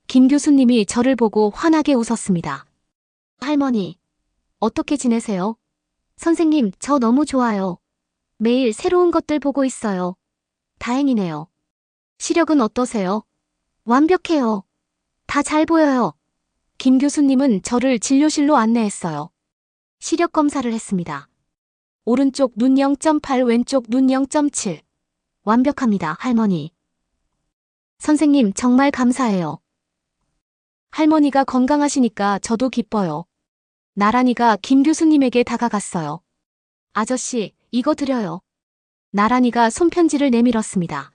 김 교수님이 저를 보고 환하게 웃었습니다. 할머니, 어떻게 지내세요? 선생님, 저 너무 좋아요. 매일 새로운 것들 보고 있어요. 다행이네요. 시력은 어떠세요? 완벽해요. 다 잘 보여요. 김 교수님은 저를 진료실로 안내했어요. 시력 검사를 했습니다. 오른쪽 눈 0.8, 왼쪽 눈 0.7. 완벽합니다, 할머니. 선생님, 정말 감사해요. 할머니가 건강하시니까 저도 기뻐요. 나란이가 김 교수님에게 다가갔어요. 아저씨, 이거 드려요. 나란이가 손편지를 내밀었습니다.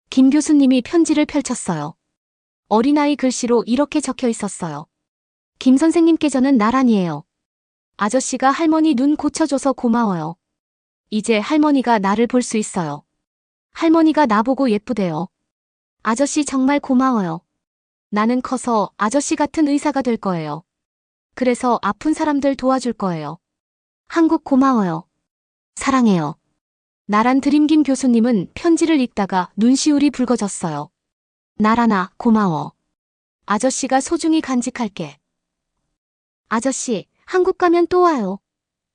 김 교수님이 편지를 펼쳤어요. 어린아이 글씨로 이렇게 적혀 있었어요. 김 선생님께 저는 나란이에요. 아저씨가 할머니 눈 고쳐줘서 고마워요. 이제 할머니가 나를 볼 수 있어요. 할머니가 나보고 예쁘대요. 아저씨 정말 고마워요. 나는 커서 아저씨 같은 의사가 될 거예요. 그래서 아픈 사람들 도와줄 거예요. 한국 고마워요. 사랑해요. 나란 드림 김 교수님은 편지를 읽다가 눈시울이 붉어졌어요. 나란아, 고마워. 아저씨가 소중히 간직할게. 아저씨, 한국 가면 또 와요.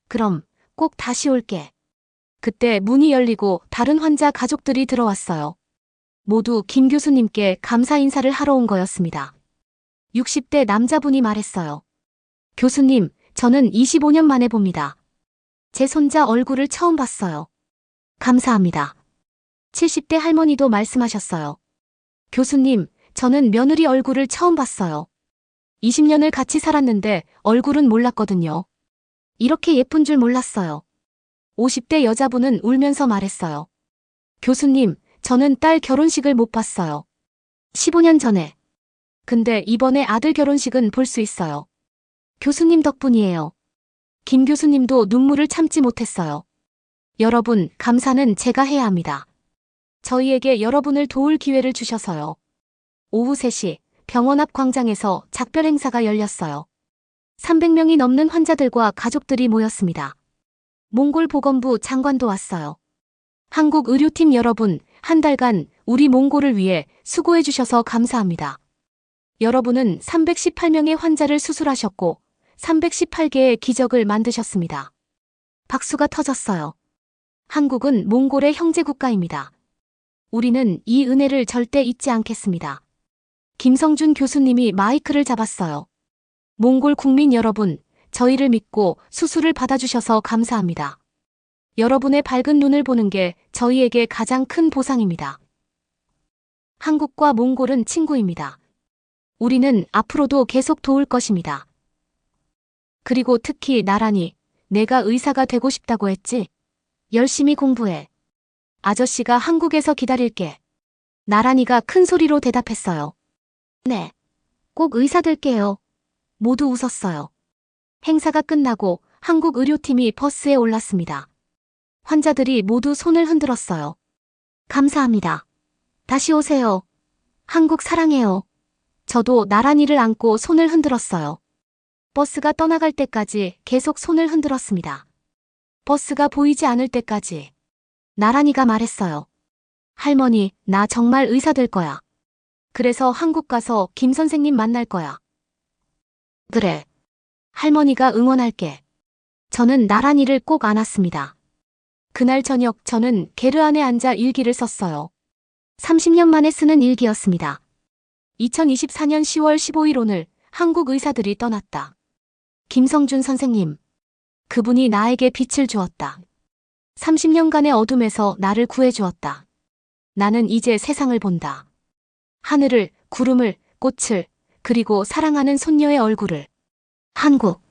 그럼 꼭 다시 올게. 그때 문이 열리고 다른 환자 가족들이 들어왔어요. 모두 김 교수님께 감사 인사를 하러 온 거였습니다. 60대 남자분이 말했어요. 교수님, 저는 25년 만에 봅니다. 제 손자 얼굴을 처음 봤어요. 감사합니다. 70대 할머니도 말씀하셨어요. 교수님, 저는 며느리 얼굴을 처음 봤어요. 20년을 같이 살았는데 얼굴은 몰랐거든요. 이렇게 예쁜 줄 몰랐어요. 50대 여자분은 울면서 말했어요. 교수님, 저는 딸 결혼식을 못 봤어요. 15년 전에. 근데 이번에 아들 결혼식은 볼 수 있어요. 교수님 덕분이에요. 김 교수님도 눈물을 참지 못했어요. 여러분, 감사는 제가 해야 합니다. 저희에게 여러분을 도울 기회를 주셔서요. 오후 3시 병원 앞 광장에서 작별 행사가 열렸어요. 300명이 넘는 환자들과 가족들이 모였습니다. 몽골 보건부 장관도 왔어요. 한국 의료팀 여러분, 한 달간 우리 몽골을 위해 수고해 주셔서 감사합니다. 여러분은 318명의 환자를 수술하셨고 318개의 기적을 만드셨습니다. 박수가 터졌어요. 한국은 몽골의 형제 국가입니다. 우리는 이 은혜를 절대 잊지 않겠습니다. 김성준 교수님이 마이크를 잡았어요. 몽골 국민 여러분, 저희를 믿고 수술을 받아주셔서 감사합니다. 여러분의 밝은 눈을 보는 게 저희에게 가장 큰 보상입니다. 한국과 몽골은 친구입니다. 우리는 앞으로도 계속 도울 것입니다. 그리고 특히 나란히, 내가 의사가 되고 싶다고 했지? 열심히 공부해. 아저씨가 한국에서 기다릴게. 나란이가 큰 소리로 대답했어요. 네. 꼭 의사 될게요. 모두 웃었어요. 행사가 끝나고 한국 의료팀이 버스에 올랐습니다. 환자들이 모두 손을 흔들었어요. 감사합니다. 다시 오세요. 한국 사랑해요. 저도 나란이를 안고 손을 흔들었어요. 버스가 떠나갈 때까지 계속 손을 흔들었습니다. 버스가 보이지 않을 때까지. 나란이가 말했어요. 할머니, 나 정말 의사 될 거야. 그래서 한국 가서 김 선생님 만날 거야. 그래. 할머니가 응원할게. 저는 나란이를 꼭 안았습니다. 그날 저녁 저는 게르 안에 앉아 일기를 썼어요. 30년 만에 쓰는 일기였습니다. 2024년 10월 15일 오늘 한국 의사들이 떠났다. 김성준 선생님. 그분이 나에게 빛을 주었다. 30년간의 어둠에서 나를 구해주었다. 나는 이제 세상을 본다. 하늘을, 구름을, 꽃을, 그리고 사랑하는 손녀의 얼굴을. 한국.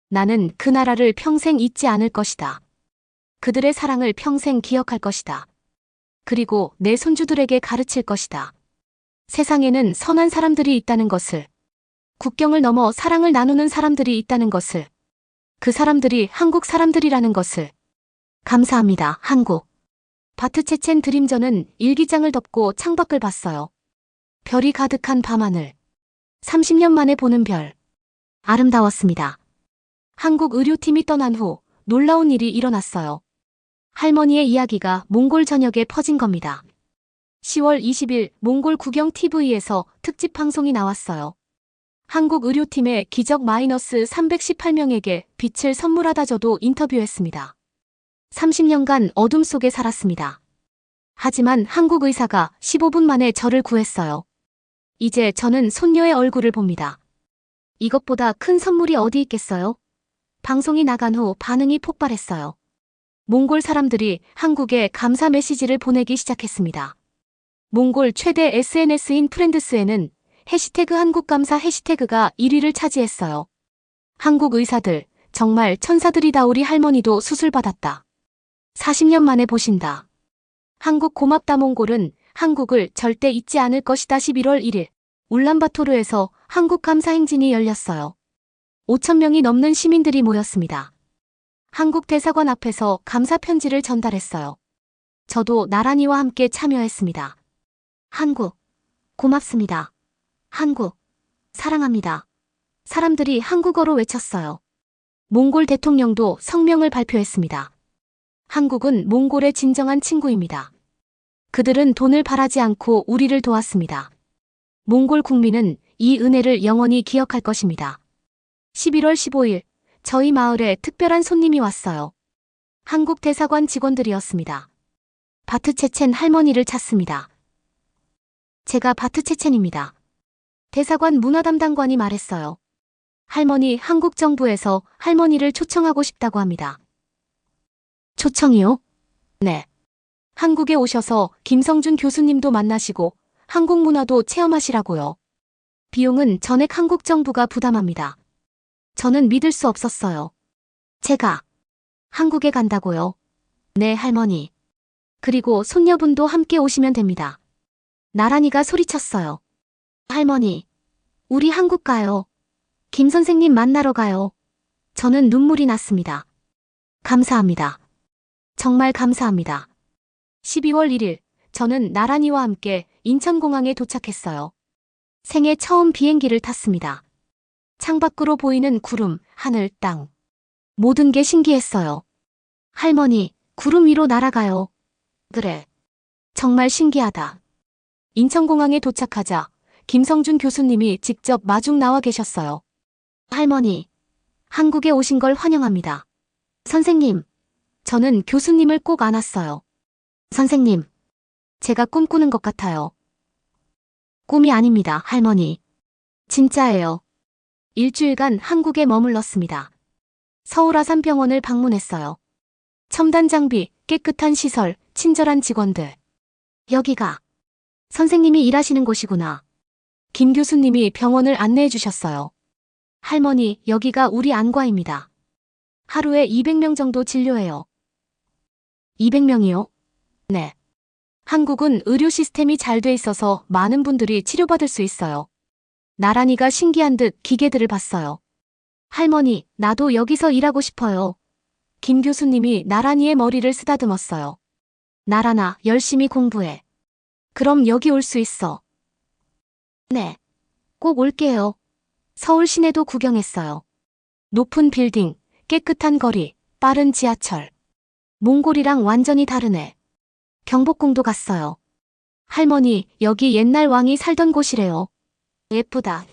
나는 그 나라를 평생 잊지 않을 것이다. 그들의 사랑을 평생 기억할 것이다. 그리고 내 손주들에게 가르칠 것이다. 세상에는 선한 사람들이 있다는 것을, 국경을 넘어 사랑을 나누는 사람들이 있다는 것을, 그 사람들이 한국 사람들이라는 것을. 감사합니다, 한국. 바트 체첸 드림저는 일기장을 덮고 창밖을 봤어요. 별이 가득한 밤하늘. 30년 만에 보는 별. 아름다웠습니다. 한국 의료팀이 떠난 후 놀라운 일이 일어났어요. 할머니의 이야기가 몽골 전역에 퍼진 겁니다. 10월 20일 몽골 국영 TV에서 특집 방송이 나왔어요. 한국 의료팀의 기적 -318명에게 빛을 선물하다저도 인터뷰했습니다. 30년간 어둠 속에 살았습니다. 하지만 한국 의사가 15분 만에 저를 구했어요. 이제 저는 손녀의 얼굴을 봅니다. 이것보다 큰 선물이 어디 있겠어요? 방송이 나간 후 반응이 폭발했어요. 몽골 사람들이 한국에 감사 메시지를 보내기 시작했습니다. 몽골 최대 SNS인 프렌드스에는 해시태그 한국감사 해시태그가 1위를 차지했어요. 한국 의사들, 정말 천사들이다. 우리 할머니도 수술받았다. 40년 만에 보신다. 한국 고맙다. 몽골은 한국을 절대 잊지 않을 것이다. 11월 1일 울란바토르에서 한국 감사 행진이 열렸어요. 5,000명이 넘는 시민들이 모였습니다. 한국 대사관 앞에서 감사 편지를 전달했어요. 저도 나란히와 함께 참여했습니다. 한국, 고맙습니다. 한국, 사랑합니다. 사람들이 한국어로 외쳤어요. 몽골 대통령도 성명을 발표했습니다. 한국은 몽골의 진정한 친구입니다. 그들은 돈을 바라지 않고 우리를 도왔습니다. 몽골 국민은 이 은혜를 영원히 기억할 것입니다. 11월 15일, 저희 마을에 특별한 손님이 왔어요. 한국 대사관 직원들이었습니다. 바트 체첸 할머니를 찾습니다. 제가 바트 체첸입니다. 대사관 문화 담당관이 말했어요. 할머니, 한국 정부에서 할머니를 초청하고 싶다고 합니다. 초청이요? 네. 한국에 오셔서 김성준 교수님도 만나시고 한국 문화도 체험하시라고요. 비용은 전액 한국 정부가 부담합니다. 저는 믿을 수 없었어요. 제가 한국에 간다고요? 네, 할머니. 그리고 손녀분도 함께 오시면 됩니다. 나란히가 소리쳤어요. 할머니, 우리 한국 가요. 김 선생님 만나러 가요. 저는 눈물이 났습니다. 감사합니다. 정말 감사합니다. 12월 1일, 저는 나란히와 함께 인천공항에 도착했어요. 생애 처음 비행기를 탔습니다. 창밖으로 보이는 구름, 하늘, 땅. 모든 게 신기했어요. 할머니, 구름 위로 날아가요. 그래. 정말 신기하다. 인천공항에 도착하자 김성준 교수님이 직접 마중 나와 계셨어요. 할머니, 한국에 오신 걸 환영합니다. 선생님, 저는 교수님을 꼭 안았어요. 선생님, 제가 꿈꾸는 것 같아요. 꿈이 아닙니다, 할머니. 진짜예요. 일주일간 한국에 머물렀습니다. 서울 아산병원을 방문했어요. 첨단 장비, 깨끗한 시설, 친절한 직원들. 여기가 선생님이 일하시는 곳이구나. 김 교수님이 병원을 안내해 주셨어요. 할머니, 여기가 우리 안과입니다. 하루에 200명 정도 진료해요. 200명이요? 네. 한국은 의료 시스템이 잘 돼 있어서 많은 분들이 치료받을 수 있어요. 나란히가 신기한 듯 기계들을 봤어요. 할머니, 나도 여기서 일하고 싶어요. 김 교수님이 나란히의 머리를 쓰다듬었어요. 나란아, 열심히 공부해. 그럼 여기 올 수 있어. 네. 꼭 올게요. 서울 시내도 구경했어요. 높은 빌딩, 깨끗한 거리, 빠른 지하철. 몽골이랑 완전히 다르네. 경복궁도 갔어요. 할머니, 여기 옛날 왕이 살던 곳이래요. 예쁘다.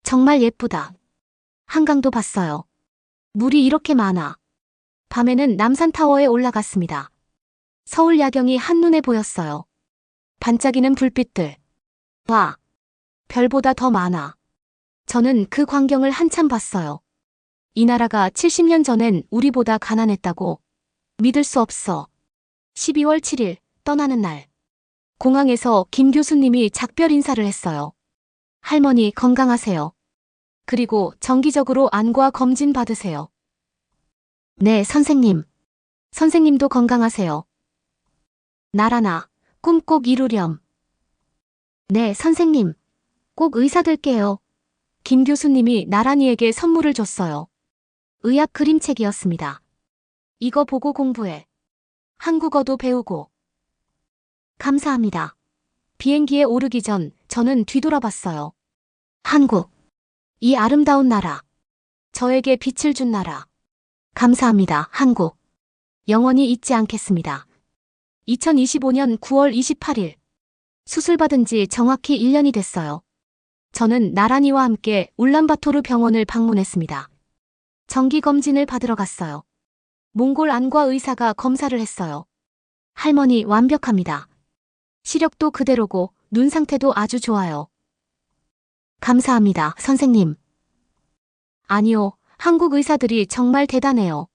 정말 예쁘다. 한강도 봤어요. 물이 이렇게 많아. 밤에는 남산타워에 올라갔습니다. 서울 야경이 한눈에 보였어요. 반짝이는 불빛들. 와, 별보다 더 많아. 저는 그 광경을 한참 봤어요. 이 나라가 70년 전엔 우리보다 가난했다고. 믿을 수 없어. 12월 7일, 떠나는 날. 공항에서 김 교수님이 작별 인사를 했어요. 할머니 건강하세요. 그리고 정기적으로 안과 검진 받으세요. 네, 선생님. 선생님도 건강하세요. 나란아, 꿈 꼭 이루렴. 네, 선생님. 꼭 의사 될게요. 김 교수님이 나란히에게 선물을 줬어요. 의학 그림책이었습니다. 이거 보고 공부해. 한국어도 배우고 감사합니다. 비행기에 오르기 전 저는 뒤돌아봤어요. 한국. 이 아름다운 나라. 저에게 빛을 준 나라. 감사합니다, 한국. 영원히 잊지 않겠습니다. 2025년 9월 28일. 수술받은 지 정확히 1년이 됐어요. 저는 나란히와 함께 울란바토르 병원을 방문했습니다. 정기검진을 받으러 갔어요. 몽골 안과 의사가 검사를 했어요. 할머니 완벽합니다. 시력도 그대로고 눈 상태도 아주 좋아요. 감사합니다, 선생님. 아니요, 한국 의사들이 정말 대단해요.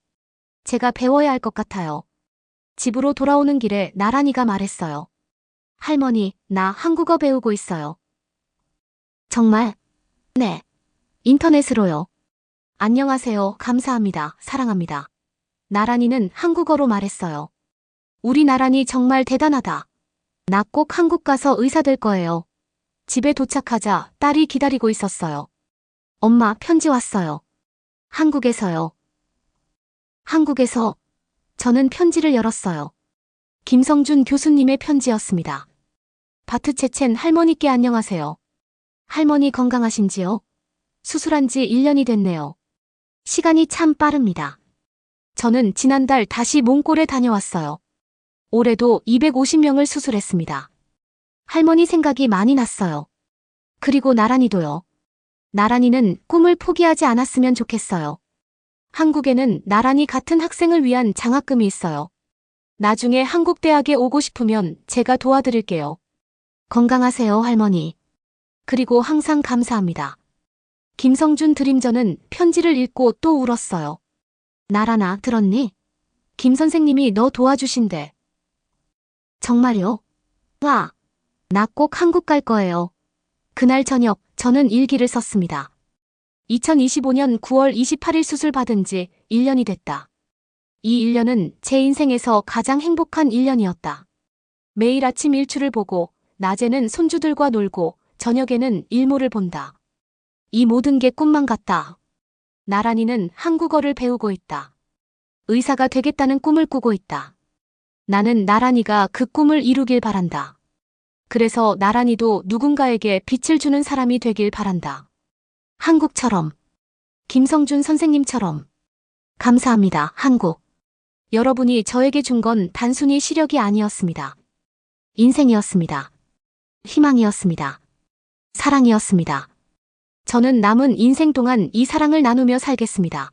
제가 배워야 할 것 같아요. 집으로 돌아오는 길에 나란히가 말했어요. 할머니, 나 한국어 배우고 있어요. 정말? 네. 인터넷으로요. 안녕하세요, 감사합니다, 사랑합니다. 나란히는 한국어로 말했어요. 우리 나란히 정말 대단하다. 나 꼭 한국 가서 의사 될 거예요. 집에 도착하자 딸이 기다리고 있었어요. 엄마, 편지 왔어요. 한국에서요. 한국에서. 저는 편지를 열었어요. 김성준 교수님의 편지였습니다. 바트체첸 할머니께 안녕하세요. 할머니 건강하신지요? 수술한 지 1년이 됐네요. 시간이 참 빠릅니다. 저는 지난달 다시 몽골에 다녀왔어요. 올해도 250명을 수술했습니다. 할머니 생각이 많이 났어요. 그리고 나란히도요. 나란히는 꿈을 포기하지 않았으면 좋겠어요. 한국에는 나란히 같은 학생을 위한 장학금이 있어요. 나중에 한국 대학에 오고 싶으면 제가 도와드릴게요. 건강하세요, 할머니. 그리고 항상 감사합니다. 김성준 드림저는 편지를 읽고 또 울었어요. 나란아, 들었니? 김 선생님이 너 도와주신대. 정말요? 와, 나 꼭 한국 갈 거예요. 그날 저녁 저는 일기를 썼습니다. 2025년 9월 28일 수술 받은 지 1년이 됐다. 이 1년은 제 인생에서 가장 행복한 1년이었다. 매일 아침 일출을 보고 낮에는 손주들과 놀고 저녁에는 일몰을 본다. 이 모든 게 꿈만 같다. 나란히는 한국어를 배우고 있다. 의사가 되겠다는 꿈을 꾸고 있다. 나는 나란히가 그 꿈을 이루길 바란다. 그래서 나란히도 누군가에게 빛을 주는 사람이 되길 바란다. 한국처럼. 김성준 선생님처럼. 감사합니다, 한국. 여러분이 저에게 준 건 단순히 시력이 아니었습니다. 인생이었습니다. 희망이었습니다. 사랑이었습니다. 저는 남은 인생 동안 이 사랑을 나누며 살겠습니다.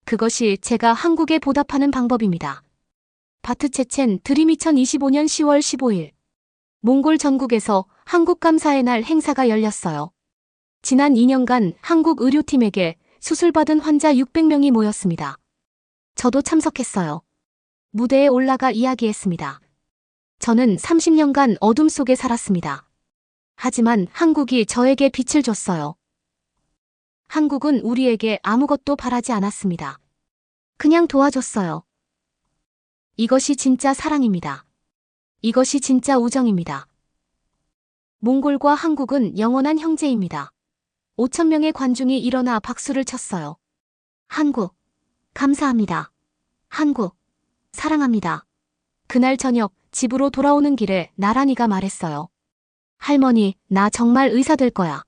그것이 제가 한국에 보답하는 방법입니다. 바트체첸 드림 2025년 10월 15일. 몽골 전국에서 한국 감사의 날 행사가 열렸어요. 지난 2년간 한국 의료팀에게 수술받은 환자 600명이 모였습니다. 저도 참석했어요. 무대에 올라가 이야기했습니다. 저는 30년간 어둠 속에 살았습니다. 하지만 한국이 저에게 빛을 줬어요. 한국은 우리에게 아무것도 바라지 않았습니다. 그냥 도와줬어요. 이것이 진짜 사랑입니다. 이것이 진짜 우정입니다. 몽골과 한국은 영원한 형제입니다. 5,000명의 관중이 일어나 박수를 쳤어요. 한국, 감사합니다. 한국, 사랑합니다. 그날 저녁 집으로 돌아오는 길에 나란히가 말했어요. 할머니, 나 정말 의사 될 거야.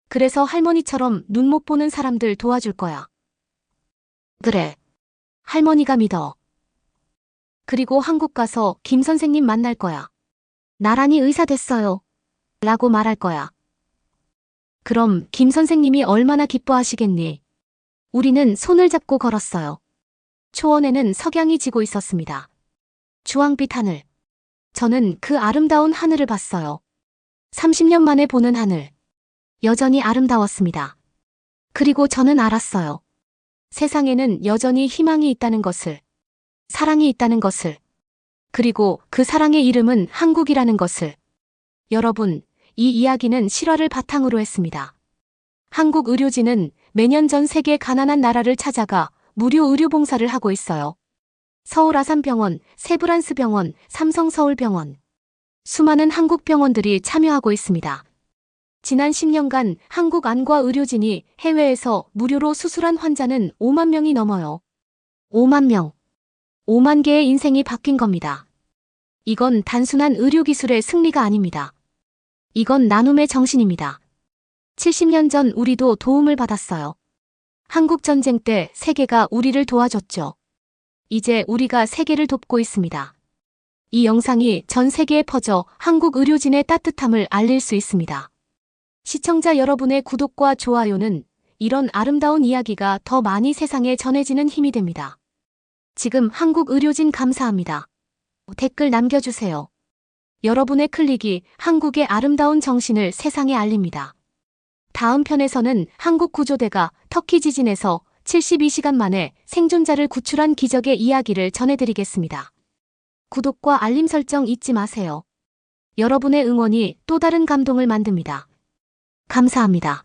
그래서 할머니처럼 눈 못 보는 사람들 도와줄 거야. 그래. 할머니가 믿어. 그리고 한국 가서 김 선생님 만날 거야. 나란히 의사 됐어요. 라고 말할 거야. 그럼 김 선생님이 얼마나 기뻐하시겠니? 우리는 손을 잡고 걸었어요. 초원에는 석양이 지고 있었습니다. 주황빛 하늘. 저는 그 아름다운 하늘을 봤어요. 30년 만에 보는 하늘. 여전히 아름다웠습니다. 그리고 저는 알았어요. 세상에는 여전히 희망이 있다는 것을. 사랑이 있다는 것을. 그리고 그 사랑의 이름은 한국이라는 것을. 여러분, 이 이야기는 실화를 바탕으로 했습니다. 한국 의료진은 매년 전 세계 가난한 나라를 찾아가 무료 의료 봉사를 하고 있어요. 서울 아산병원, 세브란스병원, 삼성서울병원. 수많은 한국 병원들이 참여하고 있습니다. 지난 10년간 한국 안과 의료진이 해외에서 무료로 수술한 환자는 5만 명이 넘어요. 5만 명. 5만 개의 인생이 바뀐 겁니다. 이건 단순한 의료기술의 승리가 아닙니다. 이건 나눔의 정신입니다. 70년 전 우리도 도움을 받았어요. 한국전쟁 때 세계가 우리를 도와줬죠. 이제 우리가 세계를 돕고 있습니다. 이 영상이 전 세계에 퍼져 한국 의료진의 따뜻함을 알릴 수 있습니다. 시청자 여러분의 구독과 좋아요는 이런 아름다운 이야기가 더 많이 세상에 전해지는 힘이 됩니다. 지금 한국 의료진 감사합니다. 댓글 남겨주세요. 여러분의 클릭이 한국의 아름다운 정신을 세상에 알립니다. 다음 편에서는 한국 구조대가 터키 지진에서 72시간 만에 생존자를 구출한 기적의 이야기를 전해드리겠습니다. 구독과 알림 설정 잊지 마세요. 여러분의 응원이 또 다른 감동을 만듭니다. 감사합니다.